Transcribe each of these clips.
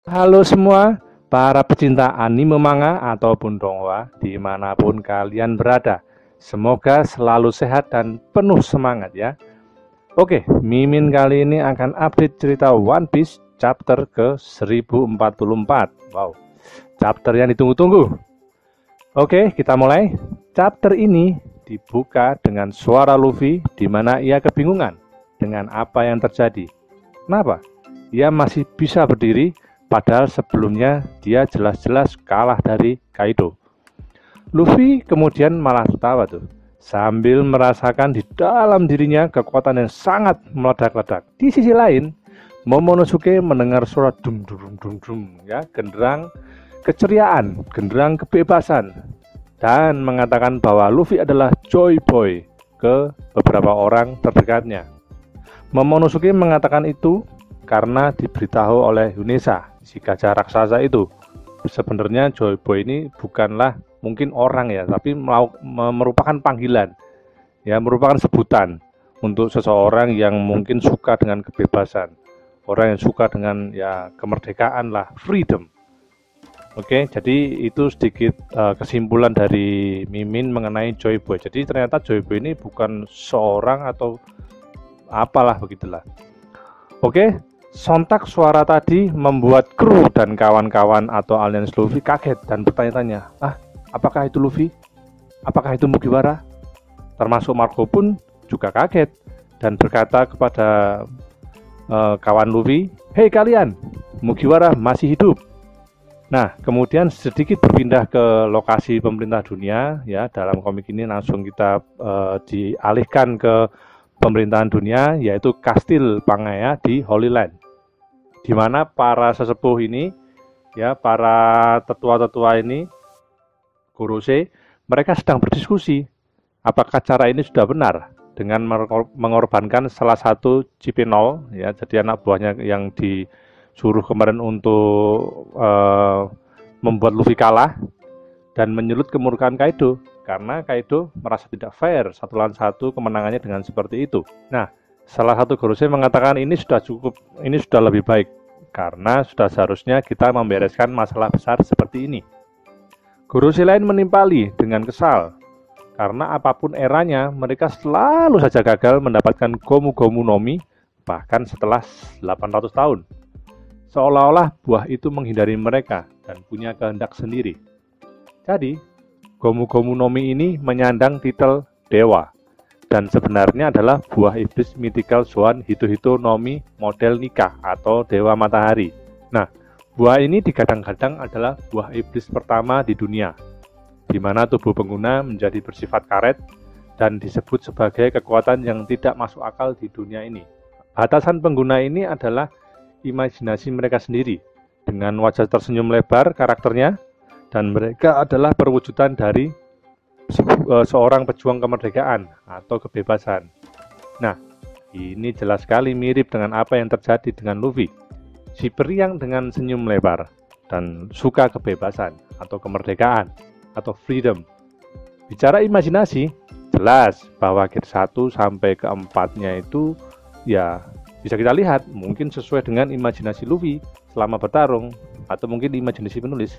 Halo semua, para pecinta anime manga ataupun donghua dimanapun kalian berada. Semoga selalu sehat dan penuh semangat ya. Oke, Mimin kali ini akan update cerita One Piece chapter ke 1044. Wow, chapter yang ditunggu-tunggu. Oke, kita mulai. Chapter ini dibuka dengan suara Luffy di mana ia kebingungan dengan apa yang terjadi. Kenapa? Ia masih bisa berdiri padahal sebelumnya dia jelas-jelas kalah dari Kaido. Luffy kemudian malah tertawa tuh, sambil merasakan di dalam dirinya kekuatan yang sangat meledak-ledak. Di sisi lain, Momonosuke mendengar suara dum dum dum dum ya, genderang keceriaan, genderang kebebasan, dan mengatakan bahwa Luffy adalah Joy Boy ke beberapa orang terdekatnya. Momonosuke mengatakan itu karena diberitahu oleh Yunesa, si gajah raksasa itu. Sebenarnya Joy Boy ini bukanlah mungkin orang ya, tapi merupakan panggilan, ya merupakan sebutan untuk seseorang yang mungkin suka dengan kebebasan, orang yang suka dengan ya kemerdekaan lah, freedom. Oke, jadi itu sedikit kesimpulan dari Mimin mengenai Joy Boy. Jadi ternyata Joy Boy ini bukan seorang atau apalah begitulah. Oke, sontak suara tadi membuat kru dan kawan-kawan atau aliens Luffy kaget dan bertanya-tanya, apakah itu Luffy? Apakah itu Mugiwara? Termasuk Marco pun juga kaget dan berkata kepada kawan Luffy, "Hei kalian, Mugiwara masih hidup." Nah, kemudian sedikit berpindah ke lokasi pemerintah dunia ya. Dalam komik ini langsung kita dialihkan ke pemerintahan dunia, yaitu Kastil Pangaya di Holy Land, di mana para sesepuh ini ya, para tetua-tetua ini, Gorosei, mereka sedang berdiskusi apakah cara ini sudah benar dengan mengorbankan salah satu Cipinol ya, jadi anak buahnya yang disuruh kemarin untuk membuat Luffy kalah dan menyulut kemurkaan Kaido, karena Kaido merasa tidak fair satu lawan satu kemenangannya dengan seperti itu. Nah, salah satu Gorosei mengatakan ini sudah cukup, ini sudah lebih baik karena sudah seharusnya kita membereskan masalah besar seperti ini. Gorosei lain menimpali dengan kesal karena apapun eranya mereka selalu saja gagal mendapatkan Gomu Gomu no Mi bahkan setelah 800 tahun. Seolah-olah buah itu menghindari mereka dan punya kehendak sendiri. Jadi, Gomu Gomu no Mi ini menyandang titel dewa dan sebenarnya adalah buah iblis mythical Zoan Hito-Hito no Mi model nikah atau dewa matahari. Nah, buah ini digadang-gadang adalah buah iblis pertama di dunia, di mana tubuh pengguna menjadi bersifat karet dan disebut sebagai kekuatan yang tidak masuk akal di dunia ini. Batasan pengguna ini adalah imajinasi mereka sendiri, dengan wajah tersenyum lebar karakternya, dan mereka adalah perwujudan dari seorang pejuang kemerdekaan atau kebebasan. Nah, ini jelas sekali mirip dengan apa yang terjadi dengan Luffy, si periang dengan senyum lebar dan suka kebebasan atau kemerdekaan atau freedom. Bicara imajinasi, jelas bahwa gear 1 sampai ke 4-nya itu ya bisa kita lihat mungkin sesuai dengan imajinasi Luffy selama bertarung, atau mungkin imajinasi penulis.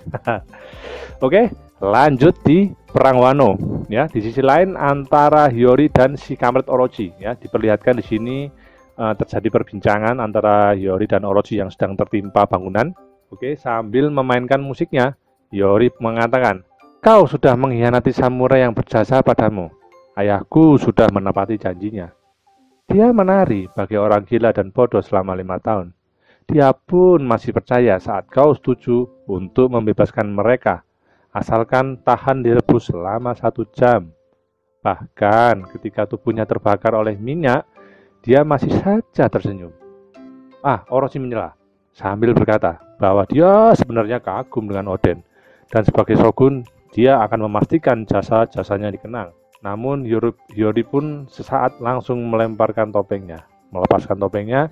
Oke, lanjut di Perang Wano ya. Di sisi lain antara Hiyori dan si Kamret Orochi ya, diperlihatkan di sini terjadi perbincangan antara Hiyori dan Orochi yang sedang tertimpa bangunan. Oke, sambil memainkan musiknya, Hiyori mengatakan, "Kau sudah mengkhianati samurai yang berjasa padamu. Ayahku sudah menepati janjinya. Dia menari bagi orang gila dan bodoh selama 5 tahun. Dia pun masih percaya saat kau setuju untuk membebaskan mereka, asalkan tahan direbus selama 1 jam. Bahkan ketika tubuhnya terbakar oleh minyak, dia masih saja tersenyum." Orochi menyela sambil berkata bahwa dia sebenarnya kagum dengan Oden, dan sebagai shogun, dia akan memastikan jasa-jasanya dikenang. Namun Hiyori pun sesaat langsung melepaskan topengnya,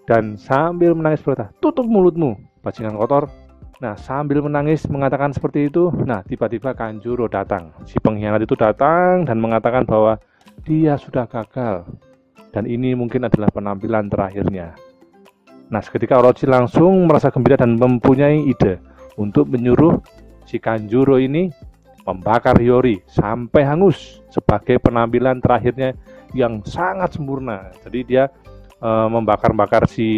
dan sambil menangis berkata, "Tutup mulutmu, bajingan kotor." Nah, sambil menangis mengatakan seperti itu, nah tiba-tiba Kanjuro datang. Si pengkhianat itu datang dan mengatakan bahwa dia sudah gagal, dan ini mungkin adalah penampilan terakhirnya. Nah, seketika Orochi langsung merasa gembira dan mempunyai ide untuk menyuruh si Kanjuro ini membakar Hiyori sampai hangus sebagai penampilan terakhirnya yang sangat sempurna. Jadi dia membakar-bakar si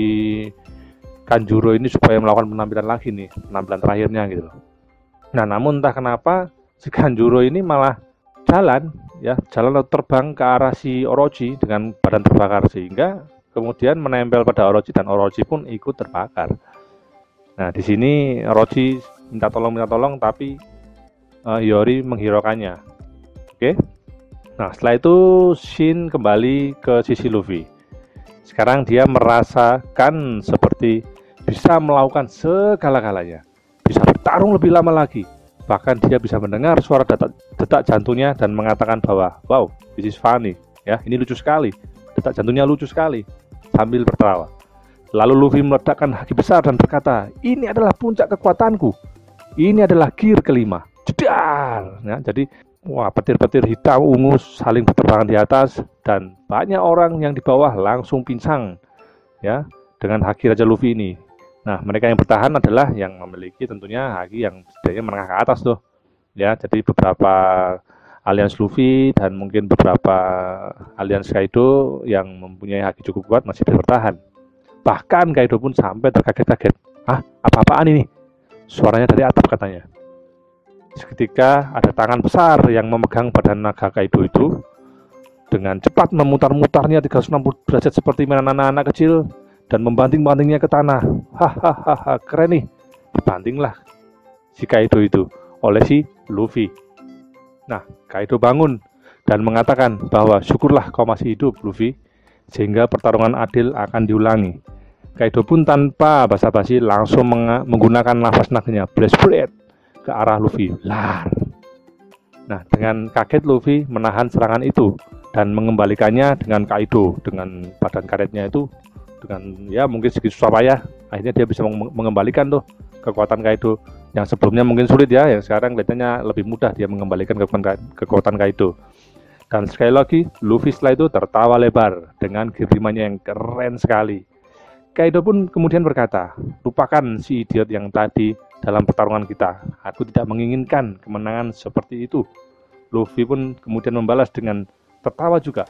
Kanjuro ini supaya melakukan penampilan lagi nih, penampilan terakhirnya gitu loh. Nah, namun entah kenapa si Kanjuro ini malah jalan atau terbang ke arah si Orochi dengan badan terbakar, sehingga kemudian menempel pada Orochi dan Orochi pun ikut terbakar. Nah, di sini Orochi minta tolong, tapi Hiyori menghiraukannya. Oke. Nah, setelah itu Shin kembali ke sisi Luffy. Sekarang dia merasakan seperti bisa melakukan segala-galanya, bisa bertarung lebih lama lagi. Bahkan dia bisa mendengar suara detak jantungnya dan mengatakan bahwa, wow, this is funny, ya, ini lucu sekali, detak jantungnya lucu sekali, sambil tertawa. Lalu Luffy meledakkan haki besar dan berkata, ini adalah puncak kekuatanku, ini adalah gear kelima. Jedar, ya, jadi petir-petir hitam ungu saling berterbangan di atas dan banyak orang yang di bawah langsung pinsang, ya, dengan haki Raja Luffy ini. Nah, mereka yang bertahan adalah yang memiliki tentunya haki yang setidaknya menengah ke atas tuh, ya. Jadi beberapa alians Luffy dan mungkin beberapa alians Kaido yang mempunyai haki cukup kuat masih bertahan. Bahkan Kaido pun sampai terkaget-kaget. Apa-apaan ini? Suaranya dari atap katanya. Seketika ada tangan besar yang memegang badan naga Kaido itu dengan cepat memutar-mutarnya 360 derajat seperti mainan anak-anak kecil dan membanting-bantingnya ke tanah. Hahaha, keren nih. Dibantinglah si Kaido itu oleh si Luffy. Nah, Kaido bangun dan mengatakan bahwa syukurlah kau masih hidup, Luffy, sehingga pertarungan adil akan diulangi. Kaido pun tanpa basa-basi langsung menggunakan nafas naganya Blast Blade ke arah Luffy. Lar. Nah, dengan kaget Luffy menahan serangan itu dan mengembalikannya dengan Kaido dengan badan karetnya itu, dengan ya mungkin sedikit susah payah, akhirnya dia bisa mengembalikan tuh kekuatan Kaido yang sebelumnya mungkin sulit ya, yang sekarang kelihatannya lebih mudah dia mengembalikan kekuatan Kaido. Dan sekali lagi Luffy setelah itu tertawa lebar dengan kirimannya yang keren sekali. Kaido pun kemudian berkata, lupakan si idiot yang tadi dalam pertarungan kita, aku tidak menginginkan kemenangan seperti itu. Luffy pun kemudian membalas dengan tertawa juga,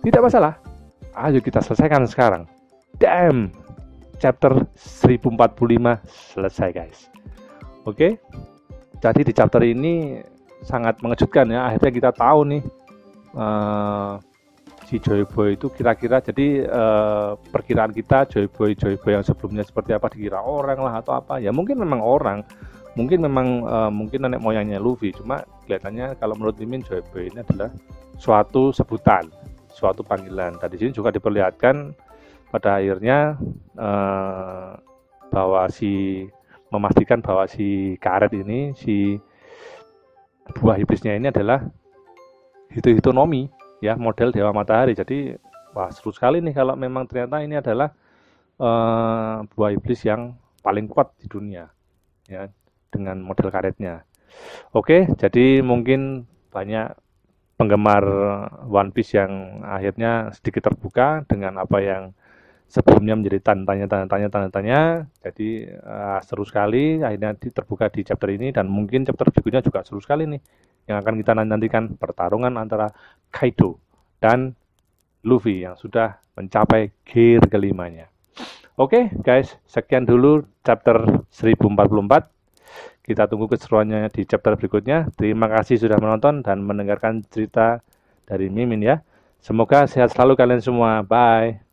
tidak masalah, ayo kita selesaikan sekarang. Damn, chapter 1045 selesai guys. Oke, jadi di chapter ini sangat mengejutkan ya, akhirnya kita tahu nih si Joy Boy itu kira-kira, jadi perkiraan kita Joy Boy yang sebelumnya seperti apa, dikira orang lah atau apa ya, mungkin memang orang, mungkin nenek moyangnya Luffy, cuma kelihatannya kalau menurut Mimin Joy Boy ini adalah suatu sebutan, suatu panggilan. Dan di sini juga diperlihatkan pada akhirnya bahwa memastikan bahwa si karet ini, si buah iblisnya ini adalah Hitonomi ya, model Dewa Matahari. Jadi wah, seru sekali nih kalau memang ternyata ini adalah buah iblis yang paling kuat di dunia ya, dengan model karetnya. Oke, jadi mungkin banyak penggemar One Piece yang akhirnya sedikit terbuka dengan apa yang sebelumnya menjadi tanda-tanya. Jadi seru sekali akhirnya terbuka di chapter ini, dan mungkin chapter berikutnya juga seru sekali nih, yang akan kita nantikan pertarungan antara Kaido dan Luffy yang sudah mencapai gear kelimanya. Oke guys, sekian dulu chapter 1044. Kita tunggu keseruannya di chapter berikutnya. Terima kasih sudah menonton dan mendengarkan cerita dari Mimin ya. Semoga sehat selalu kalian semua. Bye.